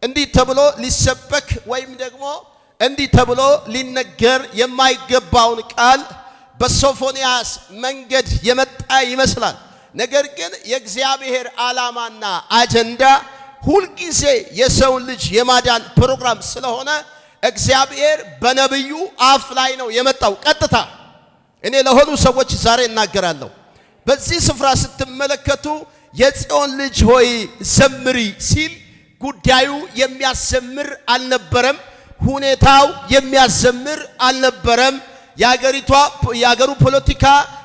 እንዲህ ተብሎ ሊሰበክ ወይም ደግሞ እንዲህ ተብሎ ሊነገር የማይገባውን ቃል በሶፎንያስ መንገድ የመጣ ይመስላል። ነገር ግን የእግዚአብሔር ዓላማና አጀንዳ ሁልጊዜ የሰውን ልጅ የማዳን ፕሮግራም ስለሆነ እግዚአብሔር በነብዩ አፍ ላይ ነው የመጣው ቀጥታ። እኔ ለሆኑ ሰዎች ዛሬ እናገራለሁ። በዚህ ስፍራ ስትመለከቱ የጽዮን ልጅ ሆይ ዘምሪ ሲል ጉዳዩ የሚያዘምር አልነበረም። ሁኔታው የሚያዘምር አልነበረም። የአገሩ ፖለቲካ፣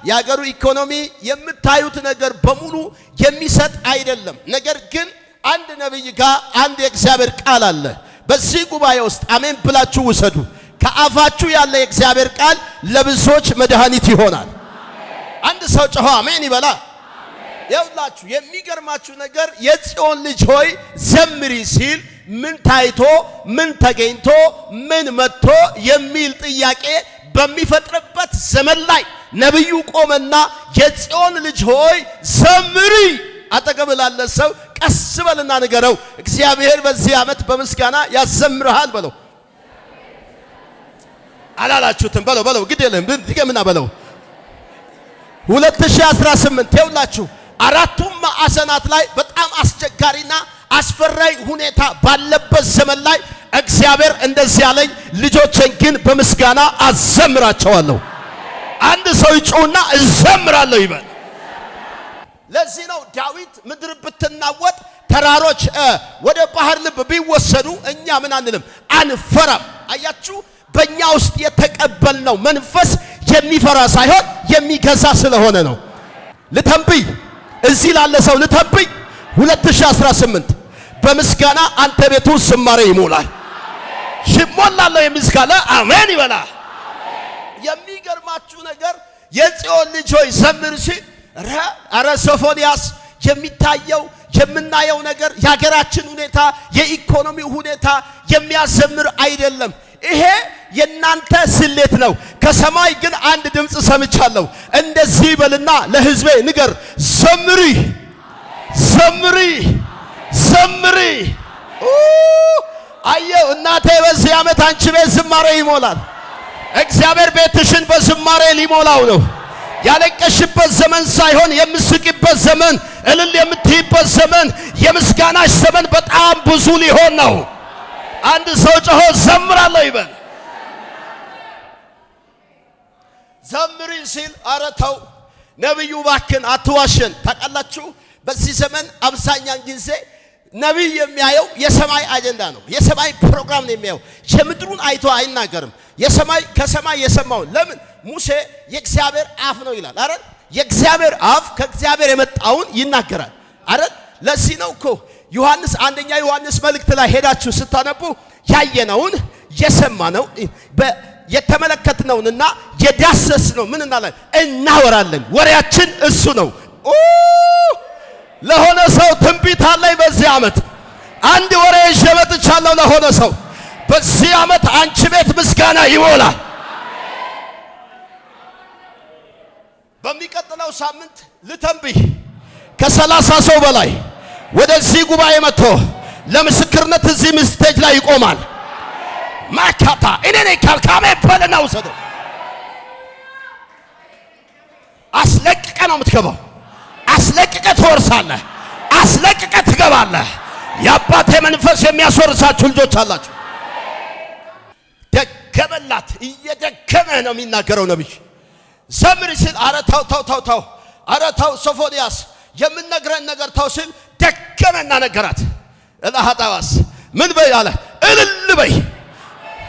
የአገሩ ኢኮኖሚ የምታዩት ነገር በሙሉ የሚሰጥ አይደለም። ነገር ግን አንድ ነብይ ጋር አንድ የእግዚአብሔር ቃል አለ። በዚህ ጉባኤ ውስጥ አሜን ብላችሁ ውሰዱ። ከአፋችሁ ያለ የእግዚአብሔር ቃል ለብዙዎች መድኃኒት ይሆናል። አንድ ሰው ጮሆ አሜን ይበላ። ይኸውላችሁ የሚገርማችሁ ነገር የጽዮን ልጅ ሆይ ዘምሪ ሲል ምን ታይቶ ምን ተገኝቶ ምን መጥቶ የሚል ጥያቄ በሚፈጥርበት ዘመን ላይ ነብዩ ቆመና የጽዮን ልጅ ሆይ ዘምሪ። አጠገብ ላለ ሰው ቀስ በልና ንገረው፣ እግዚአብሔር በዚህ ዓመት በምስጋና ያዘምርሃል በለው። አላላችሁትም? በለው ግድ የለም ድገምና በለው። 2018 ይኸውላችሁ አራቱም ማዕዘናት ላይ በጣም አስቸጋሪና አስፈራይ ሁኔታ ባለበት ዘመን ላይ እግዚአብሔር እንደዚህ ያለኝ ልጆቼን ግን በምስጋና አዘምራቸዋለሁ። አንድ ሰው ይጮህና እዘምራለሁ ይበል። ለዚህ ነው ዳዊት ምድር ብትናወጥ ተራሮች ወደ ባህር ልብ ቢወሰዱ እኛ ምን አንልም አንፈራም። አያችሁ በእኛ ውስጥ የተቀበልነው መንፈስ የሚፈራ ሳይሆን የሚገዛ ስለሆነ ነው። ልተንብይ እዚህ ላለ ሰው ልተንብይ 2018 በምስጋና አንተ ቤቱ ዝማሬ ይሞላል። ይሞላል የምስጋና አሜን ይበላ። የሚገርማችሁ ነገር የጽዮን ልጅ ሆይ ዘምር ሲል ኧረ ሶፎንያስ የሚታየው የምናየው ነገር የሀገራችን ሁኔታ የኢኮኖሚ ሁኔታ የሚያዘምር አይደለም። ይሄ የናንተ ስሌት ነው። ከሰማይ ግን አንድ ድምጽ ሰምቻለሁ። እንደዚህ በልና ለሕዝቤ ንገር፣ ዘምሪ ዘምሪ ዘምሪ። አየው እናቴ በዚህ ዓመት አንቺ ቤት ዝማሬ ይሞላል። እግዚአብሔር ቤትሽን በዝማሬ ሊሞላው ነው። ያለቀሽበት ዘመን ሳይሆን የምስቂበት ዘመን፣ እልል የምትይበት ዘመን፣ የምስጋናሽ ዘመን በጣም ብዙ ሊሆን ነው። አንድ ሰው ጮሆ ዘምራለሁ ይበል። ዘምሪ ሲል ኧረ ተው ነብዩ ባክን አትዋሸን። ታውቃላችሁ በዚህ ዘመን አብዛኛውን ጊዜ ነብይ የሚያየው የሰማይ አጀንዳ ነው፣ የሰማይ ፕሮግራም ነው የሚያየው። የምድሩን አይቶ አይናገርም። ከሰማይ የሰማውን ለምን ሙሴ የእግዚአብሔር አፍ ነው ይላል አይደል? የእግዚአብሔር አፍ ከእግዚአብሔር የመጣውን ይናገራል አይደል? ለዚህ ነው እኮ ዮሐንስ አንደኛ ዮሐንስ መልእክት ላይ ሄዳችሁ ስታነቡ ያየነውን የሰማነው የተመለከትነውንና የዳሰስነው ምን እናለን እናወራለን። ወሬያችን እሱ ነው። ለሆነ ሰው ትንቢት አለኝ። በዚህ ዓመት አንድ ወሬ ይዤ መጥቻለሁ። ለሆነ ሰው በዚህ ዓመት አንቺ ቤት ምስጋና ይሞላል። በሚቀጥለው ሳምንት ልተንብይ ከ30 ሰው በላይ ወደዚህ ጉባኤ መጥቶ ለምስክርነት እዚህ ስቴጅ ላይ ይቆማል። ማካታ እኔ ነኝ ካልካሜ በለና ውሰደው። አስለቅቀ ነው የምትገባው። አስለቅቀ ትወርሳለህ። አስለቅቀ ትገባለህ። የአባቴ መንፈስ የሚያስወርሳችሁ ልጆች አላችሁ። ደገመላት። እየደገመ ነው የሚናገረው ነብይ። ዘምሪ ሲል ኧረ ተው ኧረ ተው ሶፎንያስ የምንነግረን ነገር ተው ሲል ደገመና ነገራት። እላሃጣዋስ ምን በይ አለ እልል በይ።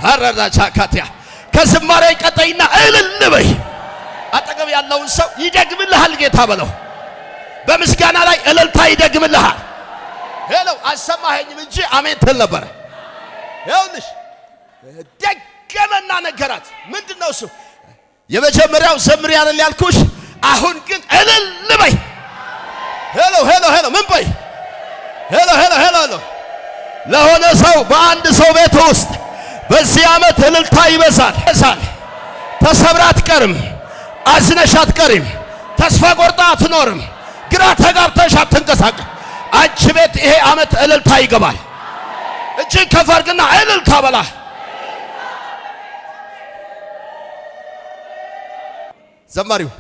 አረዳ ቻካቲያ ከዝማሬ ቀጠይና እልል በይ። አጠገብ ያለውን ሰው ይደግምልሃል ጌታ በለው። በምስጋና ላይ እልልታ ይደግምልሃል። ሄሎ አሰማኸኝም እንጂ አሜን ትል ነበር። ይኸውልሽ ደገመና ነገራት። ምንድነው እሱ? የመጀመሪያው ዘምሪ አይደል ያልኩሽ? አሁን ግን እልል በይ። ሄሎ ምን በይ? ሄሎ ለሆነ ሰው በአንድ ሰው ቤት ውስጥ በዚህ ዓመት እልልታ ይበዛል። ተሰብራ አትቀርም። አዝነሽ አትቀርም። ተስፋ ቆርጣ አትኖርም። ግራ ተጋብተሽ አትንቀሳቀስ። አንቺ ቤት ይሄ ዓመት እልልታ ይገባል። እጅን ከፍ አድርግና እልልታ በላ። ዘማሪው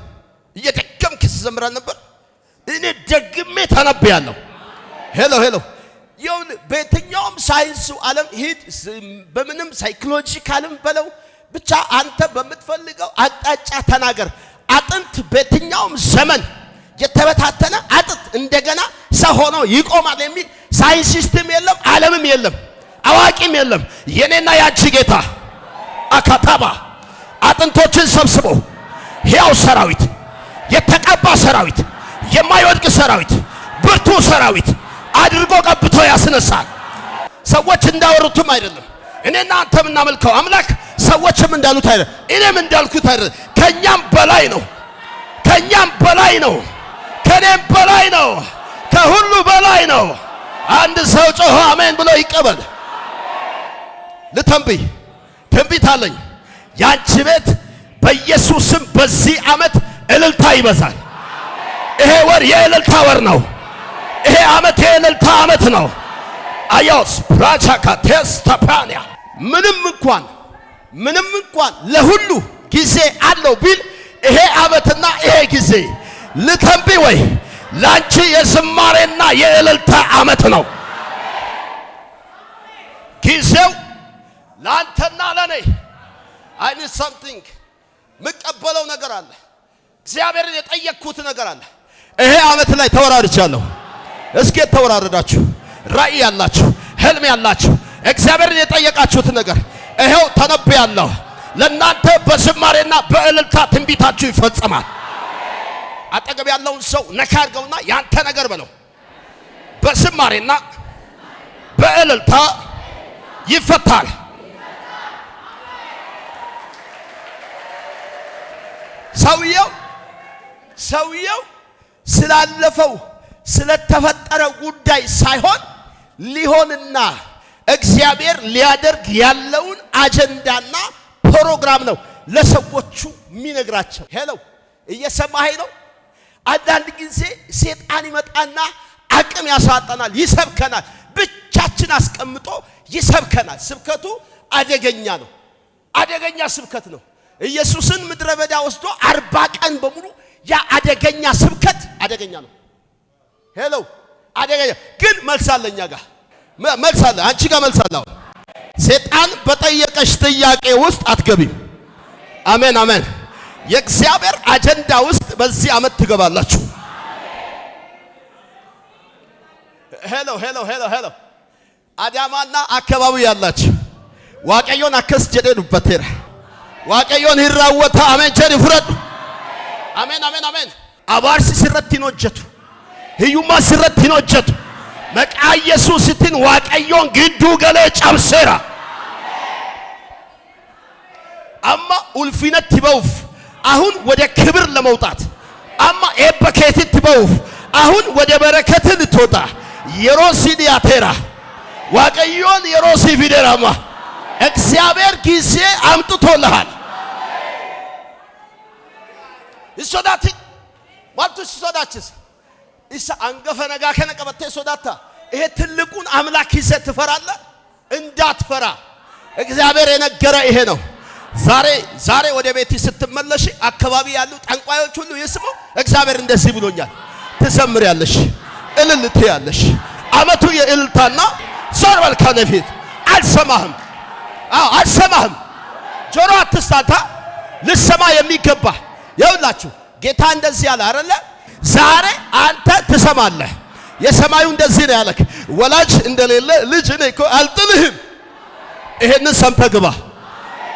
እየደገምክ ስትዘምራ ነበር። እኔ ደግሜ ተነብያለሁ። ሄሎ ሄሎ ይሁን በየትኛውም ሳይንሱ ዓለም ሂድ፣ በምንም ሳይኮሎጂካልም በለው ብቻ አንተ በምትፈልገው አቅጣጫ ተናገር። አጥንት በየትኛውም ዘመን የተበታተነ አጥንት እንደገና ሰው ሆኖ ይቆማል የሚል ሳይንሲስትም የለም፣ ዓለምም የለም፣ አዋቂም የለም። የኔና ያንቺ ጌታ አካታባ አጥንቶችን ሰብስቦ ሕያው ሰራዊት፣ የተቀባ ሰራዊት፣ የማይወድቅ ሰራዊት፣ ብርቱ ሰራዊት አድርጎ ቀብቶ ያስነሳል። ሰዎች እንዳወሩትም አይደለም። እኔና አንተ የምናመልከው አምላክ ሰዎችም እንዳሉት አይደለም፣ እኔም እንዳልኩት አይደለም። ከኛም በላይ ነው። ከኛም በላይ ነው። ከኔም በላይ ነው። ከሁሉ በላይ ነው። አንድ ሰው ጮሆ አሜን ብሎ ይቀበል። ልተንብይ ትንቢት አለኝ። ያንቺ ቤት በኢየሱስም በዚህ ዓመት እልልታ ይበዛል። ይሄ ወር የእልልታ ወር ነው። ይሄ ዓመት የእልልታ ዓመት ነው። አዮስ ፕራቻካ ቴስታፓኒያ ምንም እንኳን ለሁሉ ጊዜ አለው ቢል ይሄ ዓመትና ይሄ ጊዜ ልተንብይ ወይ ላንቺ የዝማሬና የእልልታ ዓመት ነው። ጊዜው ላንተና ለኔ I need something መቀበለው ነገር አለ። እግዚአብሔርን የጠየቅኩት ነገር አለ። ይሄ ዓመት ላይ ተወራርቻለሁ። እስኪ ተወራረዳችሁ ራእይ ያላችሁ ህልም ያላችሁ እግዚአብሔርን የጠየቃችሁት ነገር ይሄው ተነብያለሁ። ለእናንተ በዝማሬና በእልልታ ትንቢታችሁ ይፈጸማል። አጠገብ ያለውን ሰው ነካ አድርገውና ያንተ ነገር በለው በዝማሬና በእልልታ ይፈታል። ሰውየው ስላለፈው ስለተፈጠረው ጉዳይ ሳይሆን ሊሆንና እግዚአብሔር ሊያደርግ ያለውን አጀንዳና ፕሮግራም ነው ለሰዎቹ የሚነግራቸው። ሄሎ እየሰማኸኝ ነው? አንዳንድ ጊዜ ሰይጣን ይመጣና አቅም ያሳጣናል፣ ይሰብከናል፣ ብቻችን አስቀምጦ ይሰብከናል። ስብከቱ አደገኛ ነው። አደገኛ ስብከት ነው። ኢየሱስን ምድረ በዳ ወስዶ 40 ቀን በሙሉ ያ አደገኛ ስብከት አደገኛ ነው። ሄሎ አደገኛ ግን መልሳለኛ ጋር መልሳለ አንቺ ጋር መልሳለሁ። ሰይጣን በጠየቀሽ ጥያቄ ውስጥ አትገቢም። አሜን አሜን። የእግዚአብሔር አጀንዳ ውስጥ በዚህ ዓመት ትገባላችሁ። ሄሎ አዳማና አካባቢ ያላችሁ ዋቀዮን አከስ ጀደዱበቴራ ዋቀዮን ይራወታ አሜን ጀሪ ፍረዱ አሜን አሜን አሜን። አባርሲ ሲረት ይኖጀቱ ህዩማ ሲረት ይኖጀቱ መቃ ኢየሱስትን ዋቀዮን ግዱ ገለ ጫብሰራ አማ ኡልፊነት ይበውፍ አሁን ወደ ክብር ለመውጣት አማ ኤበከት ይበውፍ አሁን ወደ በረከት ልትወጣ የሮሲዲያቴራ ዋቀዮን የሮሲ ፊደራማ እግዚአብሔር ጊዜ አምጥቶልሃል። ይሶዳቲ ማልቱ ይሶዳችስ ኢሳ አንገፈ ነጋ ከነቀበተ ይሶዳታ ይሄ ትልቁን አምላክ ይዘህ ትፈራለህ? እንዳትፈራ እግዚአብሔር የነገረ ይሄ ነው። ዛሬ ወደ ቤት ስትመለሽ አካባቢ ያሉ ጠንቋዮች ሁሉ ይስሙ እግዚአብሔር እንደዚህ ብሎኛል። ትዘምሪያለሽ፣ እልል ትያለሽ። ዓመቱ የእልልታና ዞር በል ከነፊት አልሰማህም። አልሰማህም። ጆሮ አትስታታ ልሰማ የሚገባ ይኸውላችሁ ጌታ እንደዚህ ያለ አይደለ? ዛሬ አንተ ትሰማለህ። የሰማዩ እንደዚህ ነው ያለክ ወላጅ እንደሌለ ልጅ እኔ እኮ አልጥልህም። ይሄንን ሰምተህ ግባ።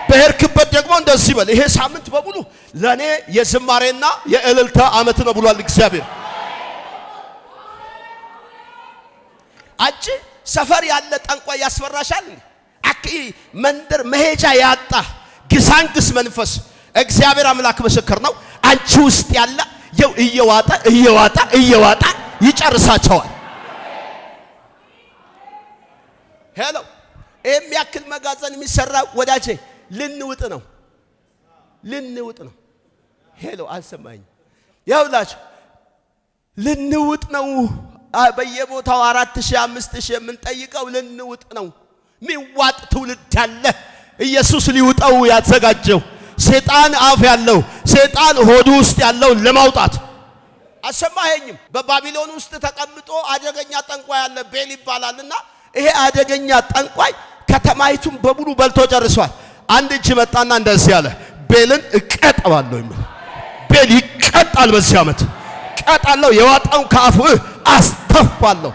በሄድክበት ደግሞ እንደዚህ በል ይሄ ሳምንት በሙሉ ለኔ የዝማሬና የእልልታ ዓመት ነው ብሏል እግዚአብሔር። አንቺ ሰፈር ያለ ጠንቋይ ያስፈራሻል እንዴ? መንደር መሄጃ ያጣ ግሳንግስ መንፈስ እግዚአብሔር አምላክ ምስክር ነው። አንቺ ውስጥ ያለ ይው እየዋጣ ይጨርሳቸዋል። ሄሎ የሚያክል መጋዘን የሚሰራ ወዳጄ ልንውጥ ነው። ሄሎ አልሰማኝ። ይኸውላችሁ ልንውጥ ነው። በየቦታው 4000 5000 የምንጠይቀው ልንውጥ ነው። ሚዋጥ ትውልድ አለ። ኢየሱስ ሊውጠው ያዘጋጀው ሰይጣን አፍ ያለው ሰይጣን ሆዱ ውስጥ ያለው ለማውጣት አሰማኸኝም። በባቢሎን ውስጥ ተቀምጦ አደገኛ ጠንቋይ ያለ ቤል ይባላልና ይሄ አደገኛ ጠንቋይ ከተማይቱን በሙሉ በልቶ ጨርሷል። አንድ እጅ መጣና እንደዚህ ያለ ቤልን እቀጣዋለሁ ይላል። ቤል ይቀጣል። በዚህ ዓመት ቀጣለሁ፣ የዋጣውን ከአፉ አስተፋለሁ።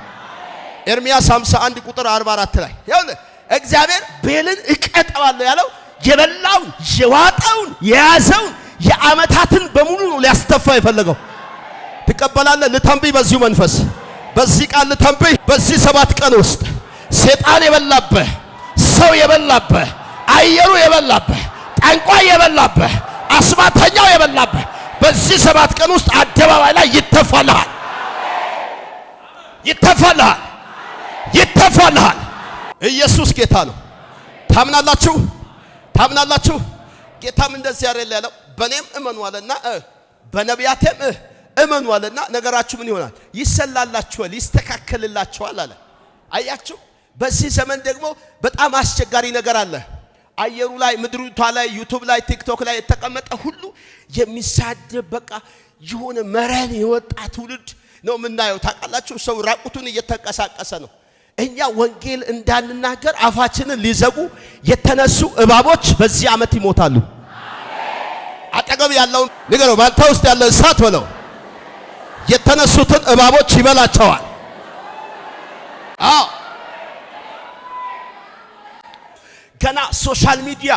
ኤርምያስ 51 ቁጥር 44 ላይ ያውለ እግዚአብሔር ቤልን እቀጣዋለሁ ያለው የበላውን የዋጣውን የያዘውን የዓመታትን በሙሉ ነው ሊያስተፋ የፈለገው። ትቀበላለህ? ልተንብይ በዚሁ መንፈስ በዚህ ቃል ልተንብይ። በዚህ 7 ቀን ውስጥ ሰይጣን የበላበህ፣ ሰው የበላበህ፣ አየሩ የበላበህ፣ ጠንቋይ የበላበህ፣ አስማተኛው የበላበህ በዚህ 7 ቀን ውስጥ አደባባይ ላይ ይተፋልሃል፣ ይተፋልሃል፣ ይተፋልሃል። ኢየሱስ ጌታ ነው። ታምናላችሁ? ታምናላችሁ? ጌታም እንደዚህ ያለው በኔም እመኑ አለና በነቢያቴም እመኑ አለና ነገራችሁ ምን ይሆናል? ይሰላላችኋል፣ ይስተካከልላችኋል አለ። አያችሁ፣ በዚህ ዘመን ደግሞ በጣም አስቸጋሪ ነገር አለ። አየሩ ላይ፣ ምድሪቷ ላይ፣ ዩቲዩብ ላይ፣ ቲክቶክ ላይ የተቀመጠ ሁሉ የሚሳደብ በቃ የሆነ መረን የወጣ ትውልድ ነው የምናየው። ታውቃላችሁ፣ ሰው ራቁቱን እየተንቀሳቀሰ ነው። እኛ ወንጌል እንዳንናገር አፋችንን ሊዘጉ የተነሱ እባቦች በዚህ ዓመት ይሞታሉ። አጠገብ ያለውን ንገረው፣ ባንተ ውስጥ ያለ እሳት በለው የተነሱትን እባቦች ይበላቸዋል። አዎ ገና ሶሻል ሚዲያ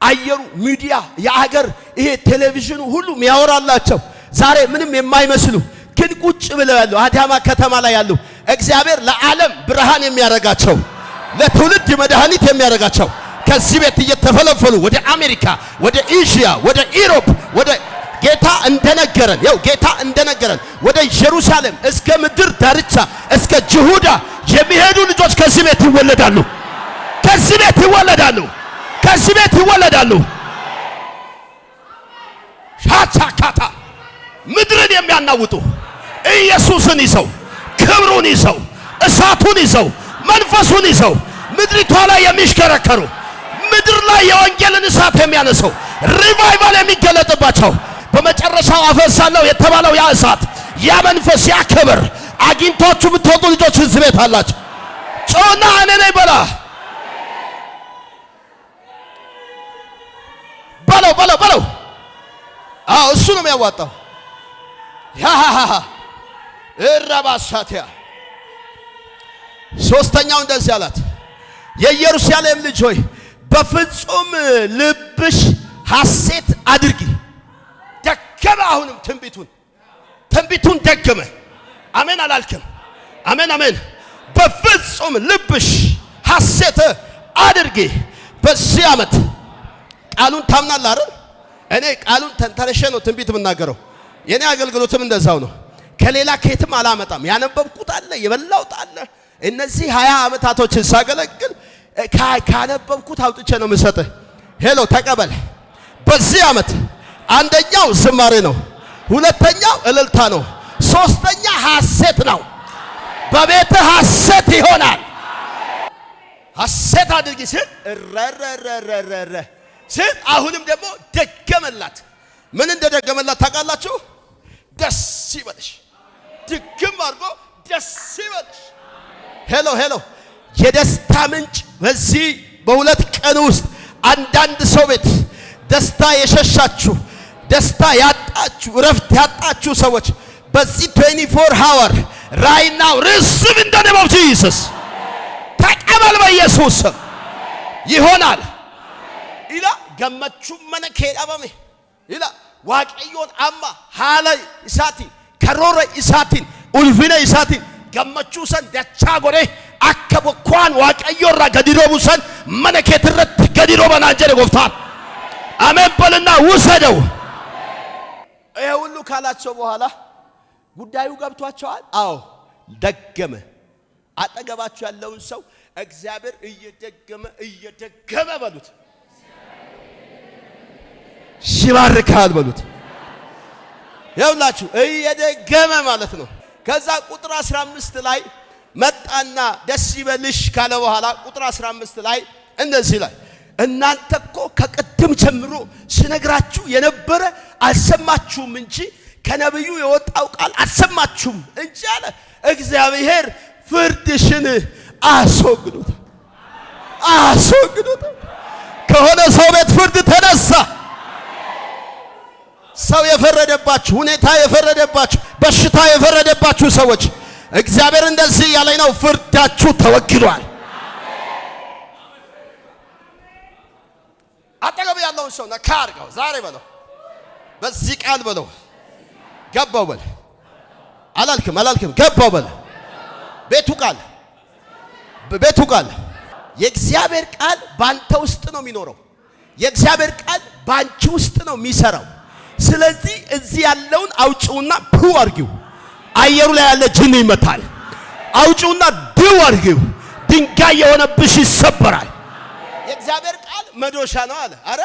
አየሩ ሚዲያ የአገር ይሄ ቴሌቪዥኑ ሁሉ የሚያወራላቸው ዛሬ ምንም የማይመስሉ ግን ቁጭ ብለው ያሉ አዳማ ከተማ ላይ ያሉ እግዚአብሔር ለዓለም ብርሃን የሚያረጋቸው ለትውልድ መድኃኒት የሚያረጋቸው ከዚህ ቤት እየተፈለፈሉ ወደ አሜሪካ፣ ወደ ኤዥያ፣ ወደ ኢሮፕ ወደ ጌታ እንደነገረን ያው ጌታ እንደነገረን ወደ ኢየሩሳሌም እስከ ምድር ዳርቻ እስከ ይሁዳ የሚሄዱ ልጆች ከዚህ ቤት ይወለዳሉ። ከዚህ ቤት ይወለዳሉ። ከዚህ ቤት ይወለዳሉ። ሻቻካታ ምድርን የሚያናውጡ ኢየሱስን ይዘው ክብሩን ይዘው እሳቱን ይዘው መንፈሱን ይዘው ምድሪቷ ላይ የሚሽከረከሩ ምድር ላይ የወንጌልን እሳት የሚያነሰው ሪቫይቫል የሚገለጥባቸው በመጨረሻው አፈሳለሁ የተባለው ያ እሳት ያ መንፈስ ያ ክብር አግኝታችሁ ብትወጡ ልጆች እዚህ ቤት አላችሁ። ጮና እኔ ነኝ በላ በለው። አዎ እሱ ነው የሚያዋጣው። ያሃሃ እራባሳቲያ ሶስተኛው እንደዚህ አላት፣ የኢየሩሳሌም ልጅ ሆይ በፍጹም ልብሽ ሐሴት አድርጊ። ደገመ። አሁንም ትንቢቱን ደገመ። አሜን አላልክም? አሜን አሜን። በፍጹም ልብሽ ሐሴት አድርጊ። በዚህ ዓመት ቃሉን ታምናለህ አይደል? እኔ ቃሉን ተንተረሼ ነው ትንቢት የምናገረው። የኔ አገልግሎትም እንደዛው ነው። ከሌላ ከየትም አላመጣም። ያነበብኩት አለ፣ የበላሁት አለ። እነዚህ 20 ዓመታቶችን ሳገለግል ካነበብኩት አውጥቼ ነው የምሰጥህ። ሄሎ ተቀበል። በዚህ ዓመት አንደኛው ዝማሬ ነው፣ ሁለተኛው እልልታ ነው፣ ሶስተኛ ሐሴት ነው። በቤትህ ሐሴት ይሆናል። ሐሴት አድርጊ ሲል ረረረረረ ሲል አሁንም ደግሞ ደገመላት። ምን እንደደገመላት ታውቃላችሁ? ደስ ይበልሽ። ድግም አድርጎ ደስ ይበልሽ። ሄሎ የደስታ ምንጭ በዚህ በሁለት ቀን ውስጥ አንዳንድ ሰው ቤት ደስታ የሸሻችሁ፣ ደስታ ያጣችሁ፣ እረፍት ያጣችሁ ሰዎች በዚህ 24 ሃወር right now receive in the name of Jesus ተቀበል በኢየሱስ ይሆናል። ኢላ ገመቹ መነከ ዳበመ ኢላ ዋቀዮን አማ ሃላይ ኢሳቲ ከሮረ ኢሳቲን ኡልፊነ ኢሳቲን ገመቹ ሰን ደቻ ጎሬ አከበኳን ዋቀዮራ ገዲሮቡ ሰን መነከ ትረት ገዲሮ በናንጀለ ጎፍታን አሜን በልና ውሰደው። ይሄ ሁሉ ካላቸው በኋላ ጉዳዩ ገብቷቸዋል። አዎ ደገመ። አጠገባቸው ያለውን ሰው እግዚአብሔር እየደገመ በሉት፣ ይባርካል በሉት። ይኸውላችሁ እየደገመ ማለት ነው። ከዛ ቁጥር 15 ላይ መጣና ደስ ይበልሽ ካለ በኋላ ቁጥር 15 ላይ እንደዚህ ላይ እናንተ እኮ ከቀደም ጀምሮ ስነግራችሁ የነበረ አልሰማችሁም እንጂ ከነብዩ የወጣው ቃል አልሰማችሁም እንጂ አለ እግዚአብሔር ፍርድሽን አስወግዶታል። ከሆነ ሰው ቤት ፍርድ ተነሳ። ሰው የፈረደባችሁ፣ ሁኔታ የፈረደባችሁ፣ በሽታ የፈረደባችሁ ሰዎች እግዚአብሔር እንደዚህ ያለኝ ነው፣ ፍርዳችሁ ተወግዷል። አጠገብ ያለውን ሰው ነካ አድርገው ዛሬ በለው፣ በዚህ ቃል በለው፣ ገባው በል። አላልክም ገባው በል። ቤቱ ቃል የእግዚአብሔር ቃል ባንተ ውስጥ ነው የሚኖረው። የእግዚአብሔር ቃል ባንቺ ውስጥ ነው የሚሰራው። ስለዚህ እዚህ ያለውን አውጪውና ፕሩ አርጊው። አየሩ ላይ ያለ ጅን ይመታል። አውጪውና ድው አርጊው። ድንጋይ የሆነብሽ ይሰበራል። የእግዚአብሔር ቃል መዶሻ ነው አለ። አረ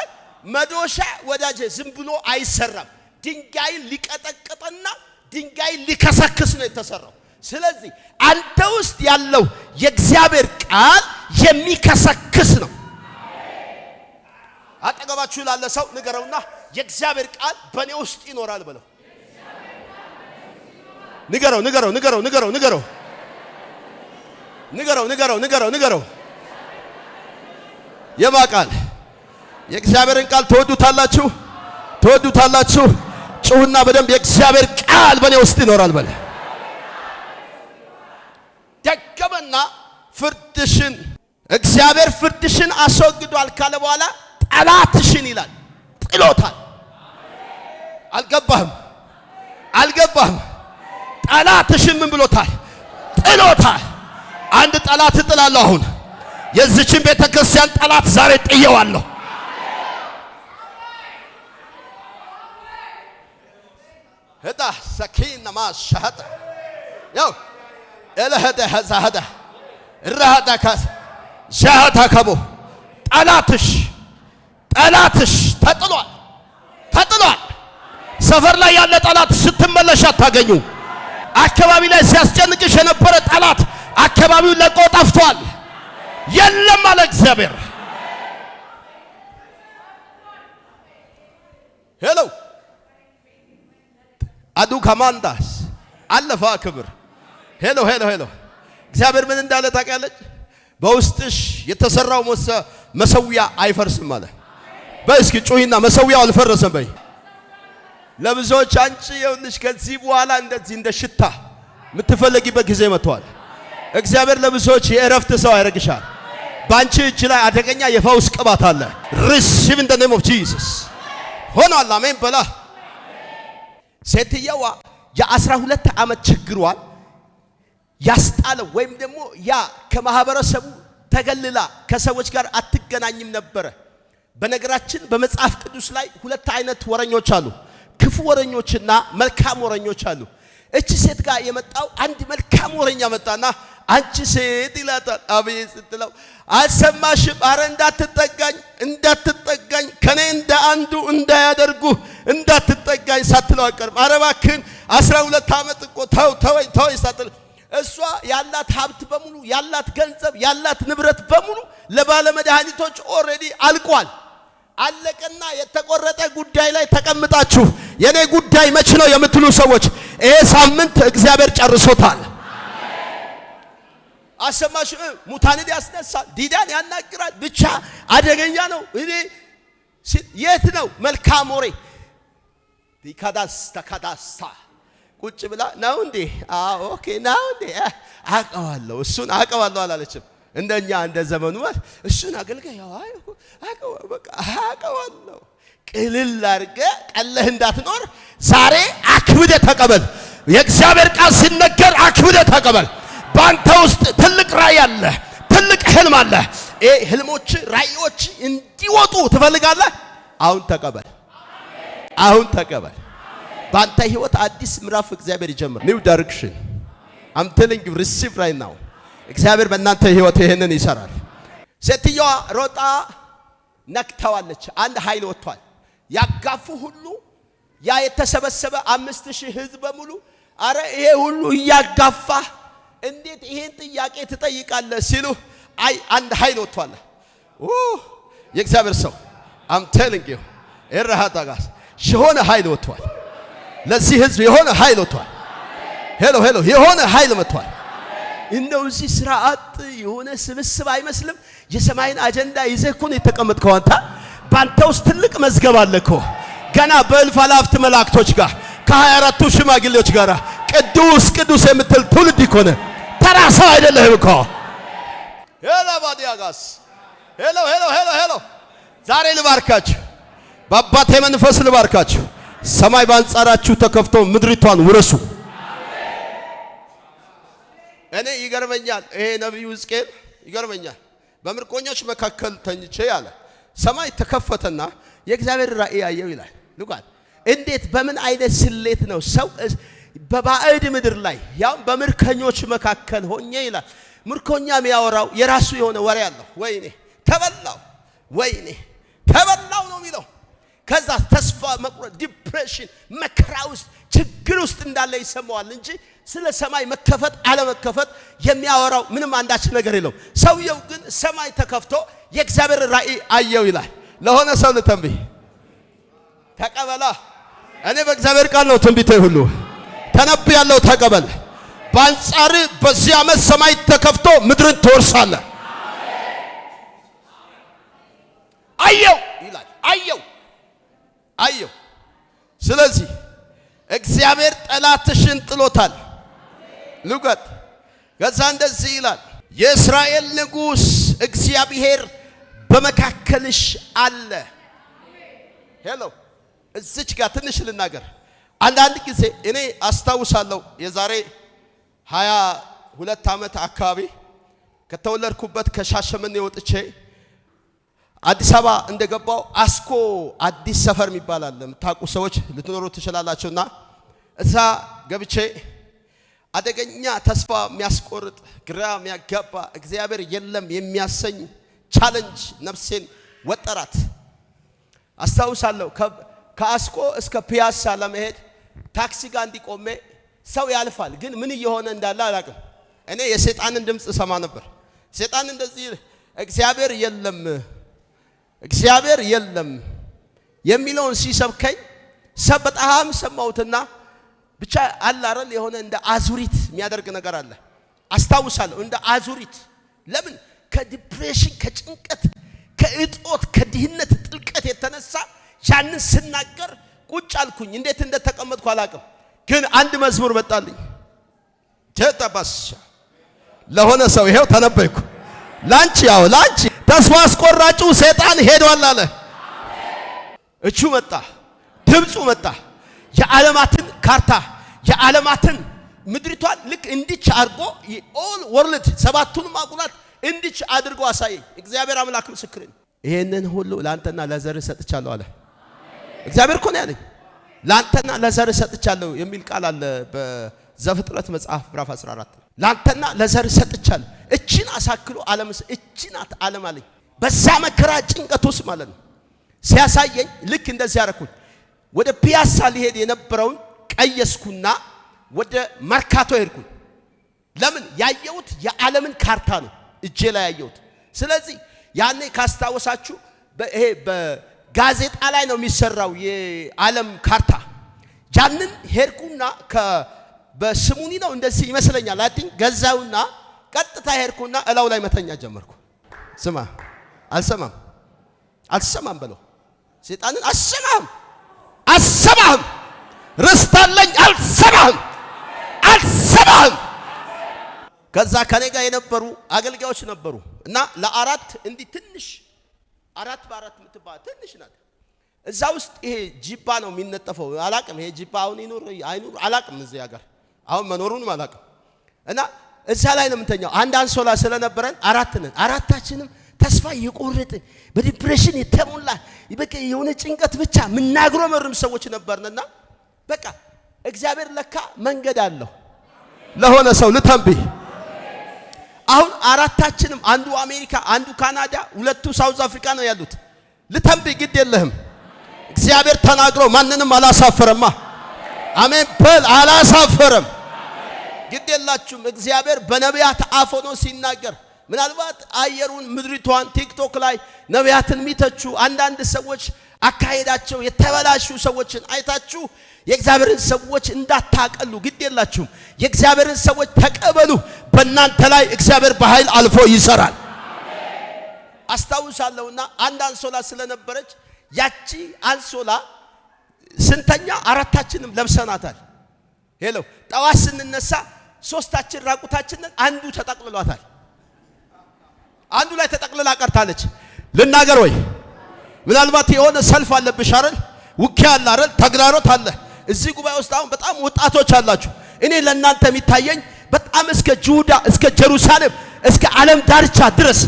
መዶሻ ወዳጄ ዝም ብሎ አይሰራም። ድንጋይ ሊቀጠቅጥና ድንጋይ ሊከሰክስ ነው የተሰራው። ስለዚህ አንተ ውስጥ ያለው የእግዚአብሔር ቃል የሚከሰክስ ነው። አጠገባችሁ ላለ ሰው ንገረውና የእግዚአብሔር ቃል በኔ ውስጥ ይኖራል በለው። ንገረው። የማ ቃል? የእግዚአብሔርን ቃል ትወዱታላችሁ። ጩሁና በደንብ የእግዚአብሔር ቃል በኔ ውስጥ ይኖራል በለ። ደገመና ፍርድሽን እግዚአብሔር ፍርድሽን አስወግዷል ካለ በኋላ ጠላትሽን ይላል ጥሎታል። አልገባህም? ጠላትሽን ምን ብሎታል? ጥሎታል። አንድ ጠላት እጥላለሁ። አሁን የዚችን ቤተክርስቲያን ጠላት ዛሬ ጥየዋለሁ። هذا سكين ما شهد يو إلى هذا الرهدا كاس شهد كبو ጠላትሽ ተጥሏል። ሰፈር ላይ ያለ ጠላት ስትመለሽ አታገኙ። አካባቢ ላይ ሲያስጨንቅሽ የነበረ ጠላት አካባቢውን ለቆ ጠፍቷል። የለም አለ እግዚአብሔር። ሄሎ አዱ ከማንዳስ አለፋ ክብር ሄሎ እግዚአብሔር ምን እንዳለ ታውቂያለሽ? በውስጥሽ የተሰራው መሰዊያ አይፈርስም አለ። በእስኪ ጩሂና መሰዊያው አልፈረሰም በይ። ለብዙዎች አንቺ ይኸውልሽ ከዚህ በኋላ እንደዚህ እንደ ሽታ የምትፈልጊበት ጊዜ መጥቷል። እግዚአብሔር ለብዙዎች የእረፍት ሰው ያደርግሻል። ባንቺ እጅ ላይ አደገኛ የፈውስ ቅባት አለ። receive in the name of Jesus ሆኗል። አሜን በላ። ሴትየዋ የ12 ዓመት ችግሯን ያስጣለው ወይም ደግሞ ያ ከማህበረሰቡ ተገልላ ከሰዎች ጋር አትገናኝም ነበረ። በነገራችን በመጽሐፍ ቅዱስ ላይ ሁለት አይነት ወረኞች አሉ። ክፉ ወረኞችና መልካም ወረኞች አሉ። እቺ ሴት ጋር የመጣው አንድ መልካም ወረኛ መጣና አንቺ ሴት ይላታል። አቤት ስትለው አልሰማሽም? አረ እንዳትጠጋኝ ከኔ እንደ አንዱ እንዳያደርጉ እንዳትጠጋኝ ሳትለው አቀርም። አረ እባክህን 12 ዓመት እኮ ተወኝ ሳትለው እሷ ያላት ሀብት በሙሉ ያላት ገንዘብ ያላት ንብረት በሙሉ ለባለ መድኃኒቶች ኦሬዲ አልቋል። አለቀና የተቆረጠ ጉዳይ ላይ ተቀምጣችሁ የኔ ጉዳይ መች ነው የምትሉ ሰዎች ይሄ ሳምንት እግዚአብሔር ጨርሶታል። አሰማሽ? ሙታንን ያስነሳል፣ ዲዳን ያናግራል። ብቻ አደገኛ ነው። እኔ የት ነው መልካም ወሬ ተካዳስታ ቁጭ ብላ ነው እንዴ? ኦኬ ነው እንዴ? አቀዋለሁ እሱን አቀዋለሁ አላለችም። እንደኛ እንደ ዘመኑ እሱን አገልጋይ አቀዋለሁ። ቅልል አድርገ ቀለህ እንዳትኖር ዛሬ አክብደ ተቀበል። የእግዚአብሔር ቃል ሲነገር አክብደ ተቀበል። ባንተ ውስጥ ትልቅ ራእይ አለ፣ ትልቅ ህልም አለ። ህልሞች ራእዮች እንዲወጡ ትፈልጋለህ? አሁን ተቀበል። ባንተ ህይወት አዲስ ምዕራፍ እግዚአብሔር ይጀምራል። ኒው ዳይሬክሽን I'm telling you receive right now። እግዚአብሔር በእናንተ ህይወት ይሄንን ይሰራል። ሴትየዋ ሮጣ ነክተዋለች። አንድ ኃይል ወጥቷል። ያጋፉ ሁሉ ያ የተሰበሰበ 5000 ህዝብ በሙሉ አረ ይሄ ሁሉ እያጋፋ እንዴት ይሄን ጥያቄ ትጠይቃለህ ሲሉ አይ አንድ ኃይል ወጥቷል። የእግዚአብሔር ሰው I'm telling you እረሃታ ጋር የሆነ ኃይል ወጥቷል። ለዚህ ህዝብ የሆነ ኃይል ወጥቷል። ሄሎ የሆነ ኃይል መጥቷል። እንደው እዚህ ስርዓት የሆነ ስብስብ አይመስልም። የሰማይን አጀንዳ ይዘህ እኮ ነው የተቀመጥከው። አንተ ባንተ ውስጥ ትልቅ መዝገብ አለ እኮ ገና በእልፍ አላፍት መላእክቶች ጋር ከ24ቱ ሽማግሌዎች ጋር ቅዱስ የምትል ትውልድ እኮ ነህ። ተራ ሰው አይደለህም እኮ። ሄሎ ባዲያጋስ ሄሎ ዛሬ ልባርካችሁ፣ በአባቴ መንፈስ ልባርካችሁ። ሰማይ ባንጻራችሁ ተከፍቶ ምድሪቷን ውረሱ። እኔ ይገርመኛል፣ ይሄ ነብዩ ሕዝቅኤል ይገርመኛል። በምርኮኞች መካከል ተኝቼ ያለ ሰማይ ተከፈተና የእግዚአብሔር ራእይ ያየው ይላል። ልጓት እንዴት በምን አይነት ስሌት ነው ሰው በባዕድ ምድር ላይ ያው በምርኮኞች መካከል ሆኜ ይላል። ምርኮኛ የሚያወራው የራሱ የሆነ ወሬ አለው። ወይኔ ተበላው ነው የሚለው። ከዛ ተስፋ መቁረጥ፣ ዲፕሬሽን፣ መከራ ውስጥ ችግር ውስጥ እንዳለ ይሰማዋል እንጂ ስለ ሰማይ መከፈት አለመከፈት የሚያወራው ምንም አንዳች ነገር የለው። ሰውየው ግን ሰማይ ተከፍቶ የእግዚአብሔር ራእይ አየው ይላል። ለሆነ ሰው ልተንብይ ተቀበላ። እኔ በእግዚአብሔር ቃል ነው ትንቢቴ ሁሉ ተነብያለሁ። ተቀበል። በአንጻር በዚህ ዓመት ሰማይ ተከፍቶ ምድርን ትወርሳለህ። አየው ይላል። አየው። ስለዚህ እግዚአብሔር ጠላትሽን ጥሎታል። ልቀት ከዛ እንደዚህ ይላል፣ የእስራኤል ንጉሥ እግዚአብሔር በመካከልሽ አለ። ሄሎ እዚች ጋር ትንሽ ልናገር። አንዳንድ ጊዜ እኔ አስታውሳለሁ የዛሬ 22 ዓመት አካባቢ ከተወለድኩበት ከሻሸመኔ ወጥቼ አዲስ አበባ እንደገባው አስኮ አዲስ ሰፈር የሚባል አለ። የምታውቁ ሰዎች ልትኖሩ ትችላላችሁና እዛ ገብቼ አደገኛ ተስፋ የሚያስቆርጥ ግራ የሚያጋባ እግዚአብሔር የለም የሚያሰኝ ቻሌንጅ ነፍሴን ወጠራት። አስታውሳለሁ ከአስኮ እስከ ፒያሳ ለመሄድ ታክሲ ጋር እንዲቆሜ ሰው ያልፋል፣ ግን ምን እየሆነ እንዳለ አላውቅም። እኔ የሰይጣንን ድምጽ ሰማ ነበር። ሰይጣን እንደዚህ እግዚአብሔር የለም የሚለውን ሲሰብከኝ በጣም ሰማሁትና ብቻ አላረል የሆነ እንደ አዙሪት የሚያደርግ ነገር አለ። አስታውሳለሁ እንደ አዙሪት። ለምን? ከዲፕሬሽን፣ ከጭንቀት፣ ከእጦት፣ ከድህነት ጥልቀት የተነሳ ያንን ስናገር ቁጭ አልኩኝ። እንዴት እንደተቀመጥኩ አላውቅም፣ ግን አንድ መዝሙር መጣልኝ። ተጠባስ ለሆነ ሰው ይሄው ተነበይኩ። ላንቺ ተስፋ አስቆራጩ ሰይጣን ሄዷል አለ። እቹ መጣ፣ ድምፁ መጣ። የዓለማትን ካርታ የዓለማትን ምድሪቷን ልክ እንዲች አድርጎ ኦል ወርልድ ሰባቱንም አቁላት እንዲች አድርጎ አሳየኝ። እግዚአብሔር አምላክ ምስክር ነው። ይሄንን ሁሉ ላንተና ለዘር ሰጥቻለሁ አለ። እግዚአብሔር እኮ ነው ያለኝ። ላንተና ለዘር ሰጥቻለሁ የሚል ቃል አለ በዘፍጥረት መጽሐፍ ምዕራፍ 14። ላንተና ለዘር ሰጥቻለሁ። እቺን አሳክሎ እቺናት ዓለም አለኝ። በዛ መከራ ጭንቀት ውስጥ ማለት ነው ሲያሳየኝ ልክ እንደዚህ ያረኩኝ። ወደ ፒያሳ ሊሄድ የነበረውን ቀየስኩና ወደ መርካቶ ሄድኩኝ። ለምን? ያየሁት የዓለምን ካርታ ነው እጄ ላይ ያየሁት። ስለዚህ ያኔ ካስታወሳችሁ ይሄ በጋዜጣ ላይ ነው የሚሰራው የዓለም ካርታ። ያንን ሄድኩና በስሙኒ ነው እንደዚህ ይመስለኛል አጥኝ ገዛውና ቀጥታ ሄድኩና እላው ላይ መተኛ ጀመርኩ። ስማ አልሰማም በለው ሰይጣንን አልሰማህም ርስታለኝ አልሰማህም። ከዛ ከኔ ጋር የነበሩ አገልጋዮች ነበሩ እና ለአራት እንዲህ ትንሽ 4x4 የምትባል ትንሽ ናት። እዛ ውስጥ ይሄ ጂባ ነው የሚነጠፈው። አላቅም ይሄ ጂባ አሁን ይኑር አይኑር አላቅም፣ እዚህ ሀገር አሁን መኖሩን አላቅም። እና እዛ ላይ ነው የምንተኛው። አንድ አንሶላ ስለነበረን አራት ነን። አራታችንም ተስፋ የቆረጥን በዲፕሬሽን የተሞላ በቃ የሆነ ጭንቀት ብቻ ምናግሮመርም ሰዎች ነበርንና በቃ እግዚአብሔር ለካ መንገድ አለው። ለሆነ ሰው ልተንብይ። አሁን አራታችንም አንዱ አሜሪካ፣ አንዱ ካናዳ፣ ሁለቱ ሳውዝ አፍሪካ ነው ያሉት። ልተንብይ ግድ የለህም። እግዚአብሔር ተናግሮ ማንንም አላሳፈረማ። አሜን በል። አላሳፈረም። ግድ የላችሁም። እግዚአብሔር በነቢያት አፍ ሆኖ ሲናገር ምናልባት አየሩን ምድሪቷን ቲክቶክ ላይ ነቢያትን የሚተቹ አንዳንድ ሰዎች አካሄዳቸው የተበላሹ ሰዎችን አይታችሁ የእግዚአብሔርን ሰዎች እንዳታቀሉ ግድ የላችሁም። የእግዚአብሔርን ሰዎች ተቀበሉ። በእናንተ ላይ እግዚአብሔር በኃይል አልፎ ይሰራል። አስታውሳለሁና አንድ አንሶላ ስለነበረች ያቺ አንሶላ ስንተኛ አራታችንም ለብሰናታል። ሄሎ ጠዋት ስንነሳ ሶስታችን ራቁታችንን አንዱ ተጠቅልሏታል። አንዱ ላይ ተጠቅልላ ቀርታለች። ልናገር ወይ ምናልባት የሆነ ሰልፍ አለብሽ አይደል? ውጊያ አለ አይደል? ተግዳሮት አለ። እዚህ ጉባኤ ውስጥ አሁን በጣም ወጣቶች አላችሁ። እኔ ለእናንተ የሚታየኝ በጣም እስከ ይሁዳ እስከ ኢየሩሳሌም እስከ ዓለም ዳርቻ ድረስ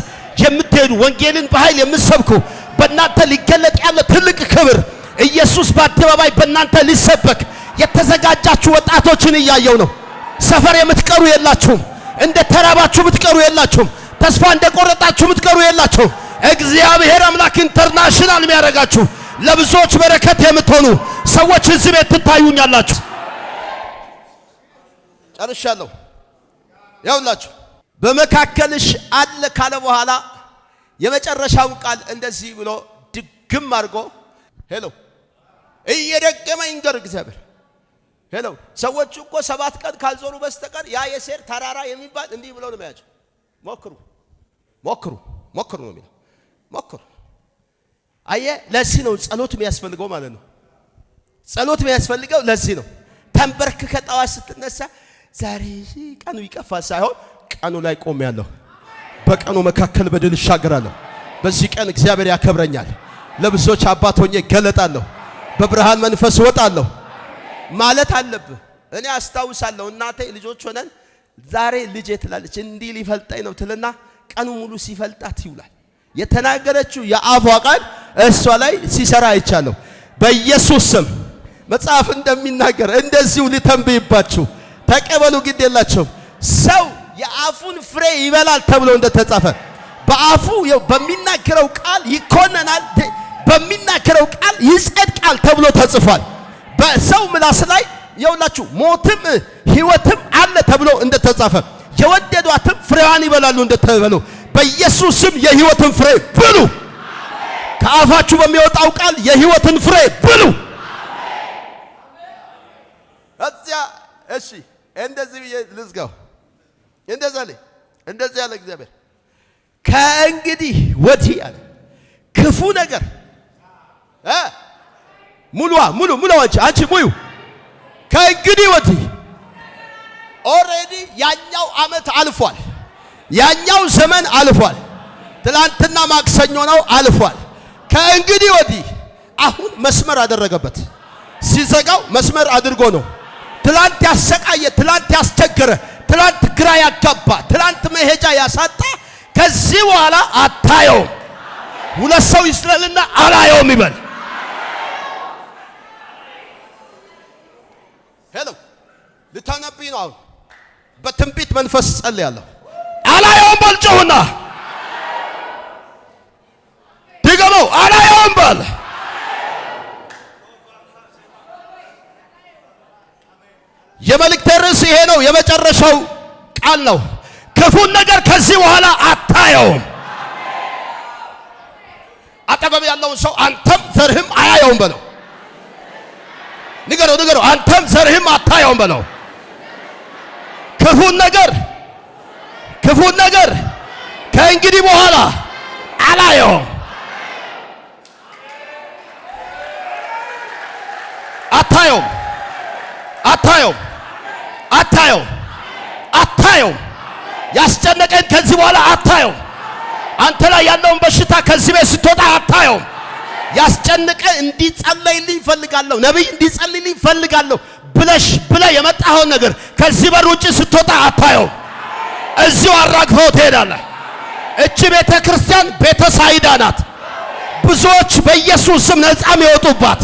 የምትሄዱ ወንጌልን በኃይል የምትሰብኩ በእናንተ ሊገለጥ ያለ ትልቅ ክብር ኢየሱስ በአደባባይ በእናንተ ሊሰበክ የተዘጋጃችሁ ወጣቶችን እያየው ነው። ሰፈር የምትቀሩ የላችሁም። እንደ ተራባችሁ የምትቀሩ የላችሁም። ተስፋ እንደቆረጣችሁ የምትቀሩ የላችሁም። እግዚአብሔር አምላክ ኢንተርናሽናል የሚያደርጋችሁ ለብዙዎች በረከት የምትሆኑ ሰዎች እዚህ ቤት ትታዩኛላችሁ። ጨርሻለሁ። ያውላችሁ በመካከልሽ አለ ካለ በኋላ የመጨረሻው ቃል እንደዚህ ብሎ ድግም አድርጎ ሄሎ እየደገመ ይንገር እግዚአብሔር። ሄሎ ሰዎች እኮ 7 ቀን ካልዞሩ በስተቀር ያ የሴር ተራራ የሚባል እንዲህ ብሎ ነው የሚያቸው። ሞክሩ ነው የሚለው። ሞክሩ። አየ ለዚህ ነው ጸሎት የሚያስፈልገው ማለት ነው። ጸሎት የሚያስፈልገው ለዚህ ነው። ተንበርክከ ጠዋት ስትነሳ ዛሬ ቀኑ ይቀፋ ሳይሆን ቀኑ ላይ ቆም ያለው በቀኑ መካከል በድል እሻገራለሁ። በዚህ ቀን እግዚአብሔር ያከብረኛል። ለብዙዎች አባት ሆኜ ገለጣለሁ። በብርሃን መንፈስ ወጣለሁ ማለት አለብህ። እኔ አስታውሳለሁ እናቴ ልጆች ሆነን ዛሬ ልጄ ትላለች እንዲህ ሊፈልጠኝ ነው ትልና ቀኑ ሙሉ ሲፈልጣት ይውላል። የተናገረችው የአፏ ቃል እሷ ላይ ሲሰራ አይቻለሁ። በኢየሱስ ስም መጽሐፍ እንደሚናገር እንደዚሁ ሊተንብይባችሁ ተቀበሉ። ግድ የላችሁም። ሰው የአፉን ፍሬ ይበላል ተብሎ እንደተጻፈ በአፉ በሚናገረው ቃል ይኮነናል፣ በሚናገረው ቃል ይጸድቃል ተብሎ ተጽፏል። በሰው ምላስ ላይ የውላችሁ ሞትም ሕይወትም አለ ተብሎ እንደተጻፈ የወደዷትም ፍሬዋን ይበላሉ እንደተባለው በኢየሱስ ስም የሕይወትን ፍሬ ብሉ። ከአፋችሁ በሚወጣው ቃል የሕይወትን ፍሬ ብሉ። እዚያ እሺ እንደዚህ ብዬ ልዝጋው። እንደዚህ ያለ እግዚአብሔር ከእንግዲህ ወዲህ አለ ክፉ ነገር ሙሉ አንቺ ሙሉ ከእንግዲህ ወዲህ ኦሬዲ ያኛው አመት አልፏል። ያኛው ዘመን አልፏል። ትላንትና ማክሰኞ ነው አልፏል። ከእንግዲህ ወዲህ አሁን መስመር አደረገበት። ሲዘጋው መስመር አድርጎ ነው። ትላንት ያሰቃየ፣ ትላንት ያስቸገረ፣ ትላንት ግራ ያጋባ፣ ትላንት መሄጃ ያሳጣ ከዚህ በኋላ አታየውም። ሁለት ሰው ይስለልና አላየውም ይበል። ሄሎ ልታነብይ ነው። አሁን በትንቢት መንፈስ ጸልያለሁ። አላየውም በልጮህና ድገመው። አላየውም በል። የመልእክት ርዕስ ይሄ ነው። የመጨረሻው ቃል ነው። ክፉን ነገር ከዚህ በኋላ አታየውም። አጠገብ ያለውን ሰው አንተም ዘርህም አያየውም በለው። ንገረው። አንተም ዘርህም አታየውም በለው። ክፉን ነገር ከእንግዲህ በኋላ አላየውም። አታየውም። ያስጨነቀን ከዚህ በኋላ አታየውም። አንተ ላይ ያለውን በሽታ ከዚህ ቤት ስትወጣ አታየውም። ያስጨነቀ እንዲጸልይልኝ ፈልጋለሁ፣ ነብይ እንዲጸልይልኝ ፈልጋለሁ ብለህ የመጣኸውን ነገር ከዚህ በር ውጪ ስትወጣ አታየውም። እዚሁ አራግፈው ትሄዳለህ። እቺ ቤተ ክርስቲያን ቤተ ሳይዳ ናት። ብዙዎች በኢየሱስ ስም ነፃ የሚወጡባት